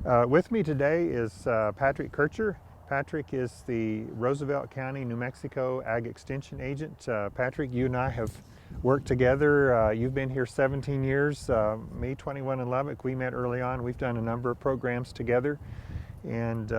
With me today is Patrick Kircher. Patrick is the Roosevelt County, New Mexico Ag Extension Agent. Patrick, you and I have worked together. You've been here 17 years, me 21 in Lubbock. We met early on. We've done a number of programs together, and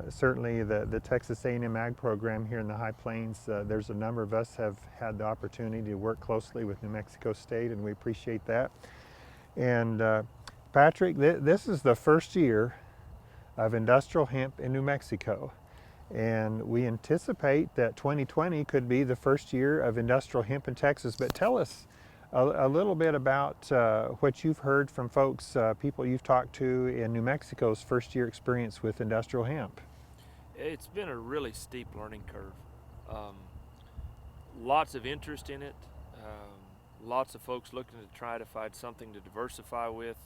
certainly the Texas A&M Ag program here in the High Plains, there's a number of us have had the opportunity to work closely with New Mexico State, and we appreciate that. And Patrick, this is the first year of industrial hemp in New Mexico, and we anticipate that 2020 could be the first year of industrial hemp in Texas. But tell us a little bit about what you've heard from folks, people you've talked to in New Mexico's first year experience with industrial hemp. It's been a really steep learning curve. Um, Lots of interest in it. Lots of folks looking to try to find something to diversify with.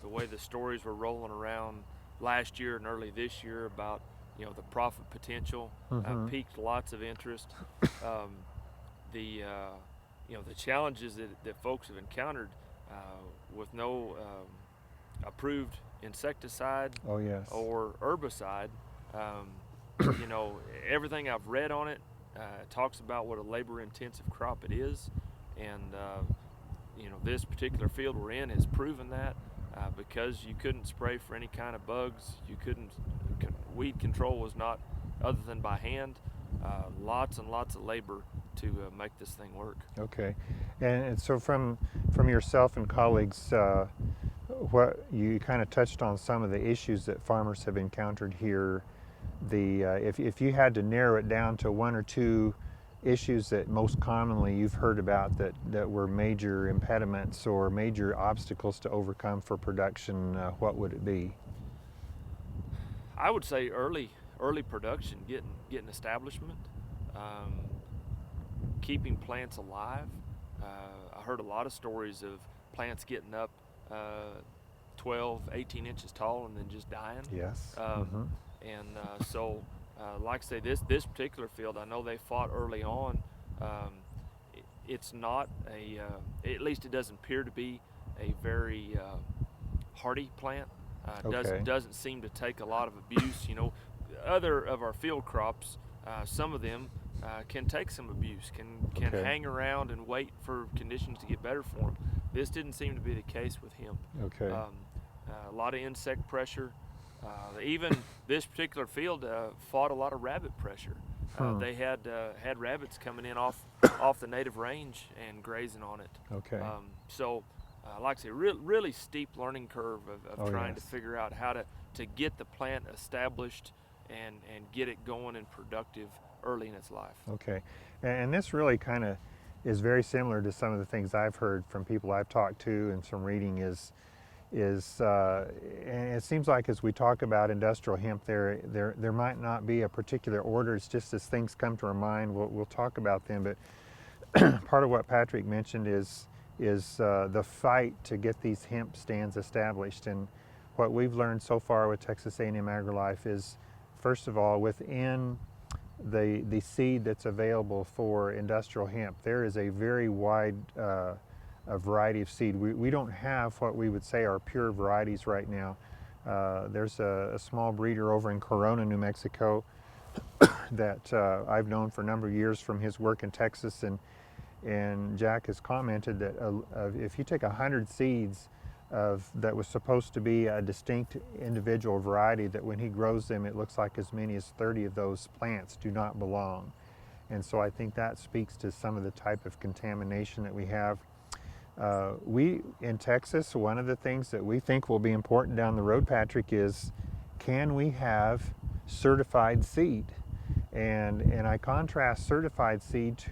The way the stories were rolling around last year and early this year about the profit potential piqued lots of interest. Um, the challenges that folks have encountered with no approved insecticide Oh yes. or herbicide. Um, Everything I've read on it talks about what a labor-intensive crop it is, and this particular field we're in has proven that because you couldn't spray for any kind of bugs, weed control was not other than by hand. Lots and lots of labor to make this thing work. Okay, and so from yourself and colleagues, what you kind of touched on some of the issues that farmers have encountered here. If you had to narrow it down to one or two issues that most commonly you've heard about that were major impediments or major obstacles to overcome for production, what would it be? I would say early production, getting establishment, keeping plants alive. I heard a lot of stories of plants getting up 12, 18 inches tall and then just dying. Yes. Like I say, this particular field, I know they fought early on. It's not at least it doesn't appear to be a very hardy plant. Okay. Doesn't seem to take a lot of abuse. Other of our field crops, some of them can take some abuse, can Okay. hang around and wait for conditions to get better for them. This didn't seem to be the case with hemp. Okay. A lot of insect pressure. Even this particular field fought a lot of rabbit pressure. They had rabbits coming in off the native range and grazing on it. Okay. Like I say, really steep learning curve of trying yes. to figure out how to get the plant established and get it going and productive early in its life. Okay, and this really kind of is very similar to some of the things I've heard from people I've talked to and some reading is and it seems like as we talk about industrial hemp, there might not be a particular order. It's just as things come to our mind, we'll talk about them. But part of what Patrick mentioned is the fight to get these hemp stands established. And what we've learned so far with Texas A&M AgriLife is, first of all, within the seed that's available for industrial hemp, there is a very wide a variety of seed. We don't have what we would say are pure varieties right now. There's a small breeder over in Corona, New Mexico that I've known for a number of years from his work in Texas, and Jack has commented that if you take 100 seeds that was supposed to be a distinct individual variety, that when he grows them it looks like as many as 30 of those plants do not belong. And so I think that speaks to some of the type of contamination that we have. We in Texas, one of the things that we think will be important down the road, Patrick, is can we have certified seed? And I contrast certified seed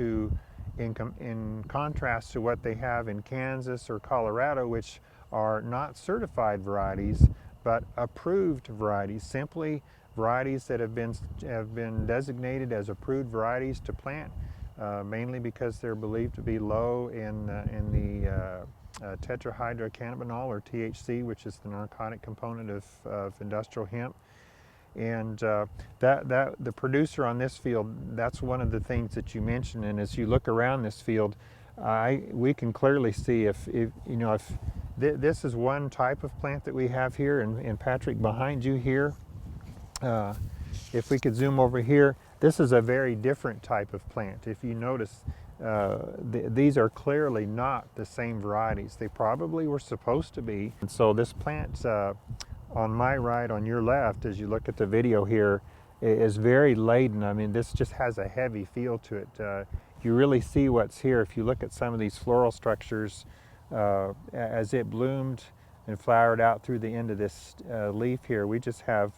in contrast to what they have in Kansas or Colorado, which are not certified varieties, but approved varieties, simply varieties that have been designated as approved varieties to plant. Mainly because they're believed to be low in the tetrahydrocannabinol, or THC, which is the narcotic component of industrial hemp. And the producer on this field, that's one of the things that you mentioned. And as you look around this field, we can clearly see if This is one type of plant that we have here, and Patrick, behind you here, if we could zoom over here, this is a very different type of plant. If you notice, these are clearly not the same varieties. They probably were supposed to be. And so this plant on my right, on your left, as you look at the video here, is very laden. I mean, this just has a heavy feel to it. You really see what's here if you look at some of these floral structures as it bloomed and flowered out through the end of this leaf here. We just have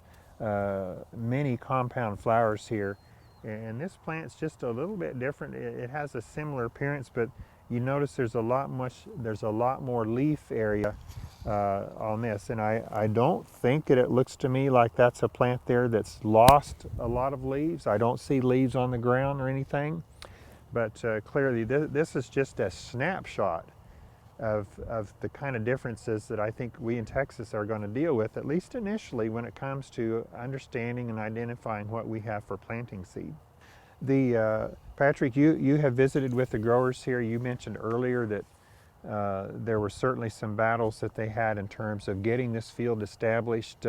many compound flowers here, and this plant's just a little bit different. It has a similar appearance, but you notice there's a lot more leaf area on this, and I don't think that it looks to me like that's a plant there that's lost a lot of leaves. I don't see leaves on the ground or anything, but clearly this is just a snapshot of the kind of differences that I think we in Texas are going to deal with, at least initially, when it comes to understanding and identifying what we have for planting seed. Patrick, you have visited with the growers here. You mentioned earlier that there were certainly some battles that they had in terms of getting this field established.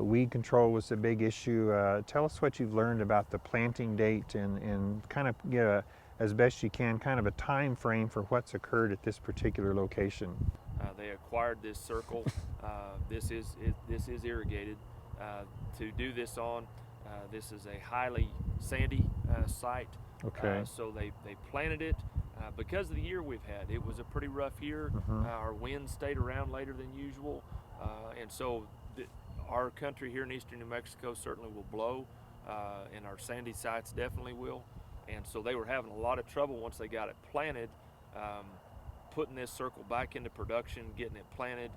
Weed control was a big issue. Tell us what you've learned about the planting date and kind of get as best you can, kind of a time frame for what's occurred at this particular location. They acquired this circle. This is irrigated. To do this on, this is a highly sandy site. Okay. So they planted it. Because of the year we've had, it was a pretty rough year. Our winds stayed around later than usual, and so our country here in eastern New Mexico certainly will blow, and our sandy sites definitely will. And so they were having a lot of trouble once they got it planted, putting this circle back into production, getting it planted,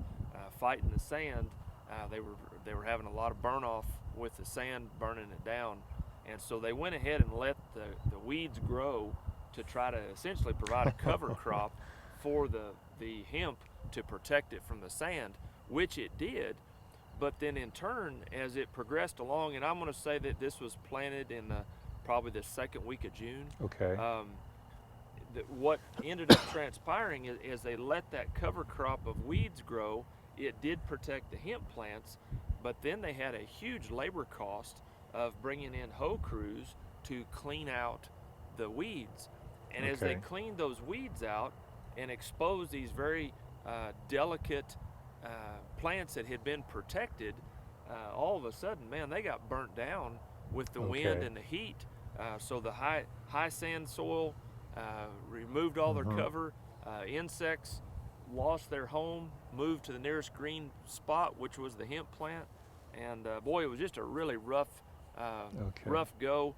fighting the sand. They were having a lot of burn off with the sand burning it down, and so they went ahead and let the weeds grow to try to essentially provide a cover crop for the hemp to protect it from the sand, which it did. But then in turn, as it progressed along, and I'm going to say that this was planted in probably the second week of June. Okay. What ended up transpiring is they let that cover crop of weeds grow. It did protect the hemp plants, but then they had a huge labor cost of bringing in hoe crews to clean out the weeds. And as they cleaned those weeds out and exposed these very delicate plants that had been protected, all of a sudden, man, they got burnt down with the wind and the heat. So the high sand soil removed all their cover. Insects lost their home, moved to the nearest green spot, which was the hemp plant. And boy, it was just a really rough go.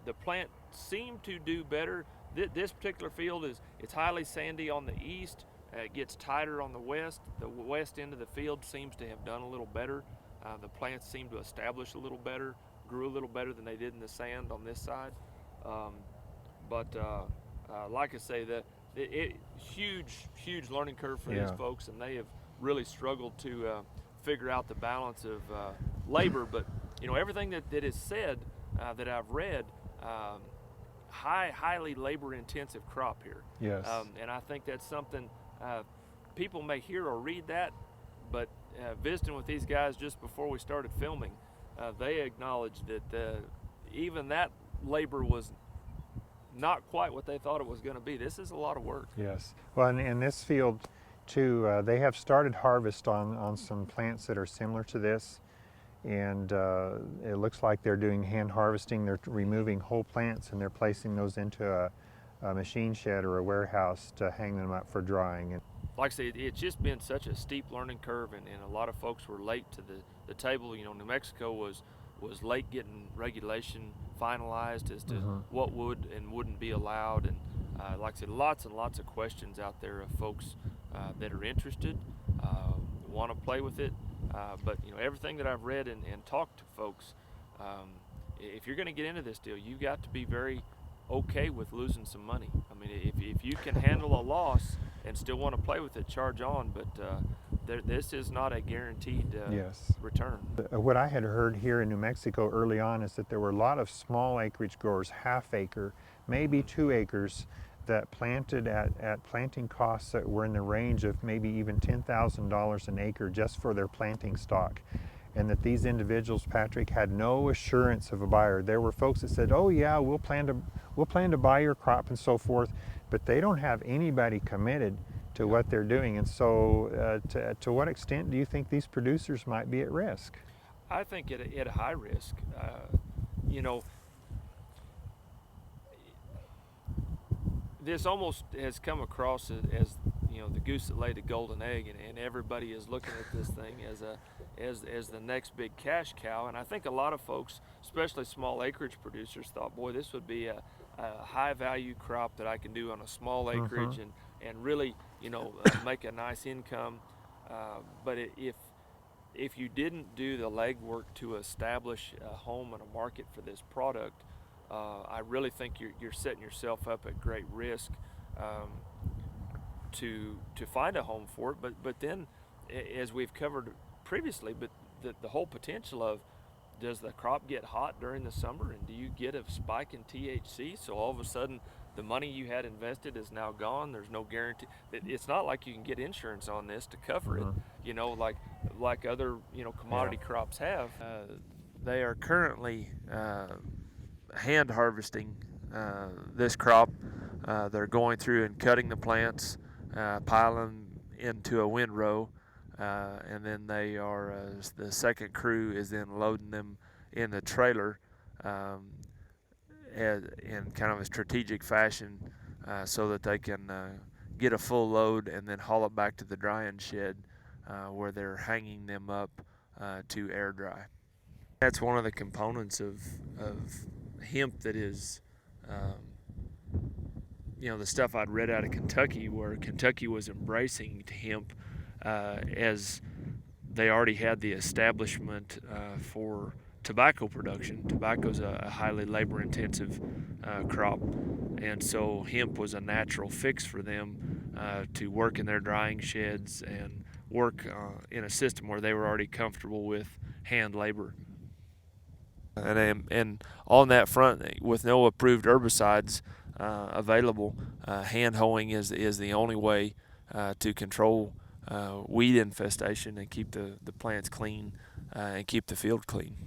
The plant seemed to do better. This particular field it's highly sandy on the east. It gets tighter on the west. The west end of the field seems to have done a little better. The plants seem to establish a little better, grew a little better than they did in the sand on this side. But like I say, huge learning curve for these folks, and they have really struggled to figure out the balance of labor. But everything that is said that I've read, highly labor-intensive crop here. Yes. And I think that's something people may hear or read that, but visiting with these guys just before we started filming, they acknowledged that even that labor was not quite what they thought it was going to be. This is a lot of work. Yes. Well, in this field too, they have started harvest on some plants that are similar to this, and it looks like they're doing hand harvesting. They're removing whole plants and they're placing those into a machine shed or a warehouse to hang them up for drying. And like I say, it's just been such a steep learning curve, and a lot of folks were late to the table. New Mexico was late getting regulation finalized as to what would and wouldn't be allowed, and like I said, lots and lots of questions out there of folks that are interested, want to play with it, but everything that I've read and talked to folks, if you're going to get into this deal, you got to be very okay with losing some money. I mean, if you can handle a loss and still want to play with it, charge on, but this is not a guaranteed return. What I had heard here in New Mexico early on is that there were a lot of small acreage growers, half acre, maybe 2 acres, that planted at planting costs that were in the range of maybe even $10,000 an acre just for their planting stock. And that these individuals, Patrick, had no assurance of a buyer. There were folks that said, "Oh yeah, we'll plan to buy your crop and so forth," but they don't have anybody committed to what they're doing. And so, to what extent do you think these producers might be at risk? I think at a high risk. You know, this almost has come across as you know the goose that laid the golden egg, and everybody is looking at this thing as the next big cash cow. And I think a lot of folks, especially small acreage producers, thought, boy, this would be a high value crop that I can do on a small acreage and really make a nice income. But if you didn't do the legwork to establish a home and a market for this product, I really think you're setting yourself up at great risk to find a home for it. But then, as we've covered previously, but the whole potential of, does the crop get hot during the summer, and do you get a spike in THC? So all of a sudden, the money you had invested is now gone. There's no guarantee. It's not like you can get insurance on this to cover it. You know, like other commodity crops have. They are currently hand harvesting this crop. They're going through and cutting the plants, piling into a windrow, and then they are the second crew is then loading them in the trailer in kind of a strategic fashion, so that they can get a full load and then haul it back to the drying shed, where they're hanging them up to air dry. That's one of the components of hemp that is, the stuff I'd read out of Kentucky, where Kentucky was embracing hemp as they already had the establishment for tobacco production. Tobacco is a highly labor-intensive crop, and so hemp was a natural fix for them to work in their drying sheds and work in a system where they were already comfortable with hand labor. And on that front, with no approved herbicides available, hand hoeing is the only way to control weed infestation and keep the plants clean and keep the field clean.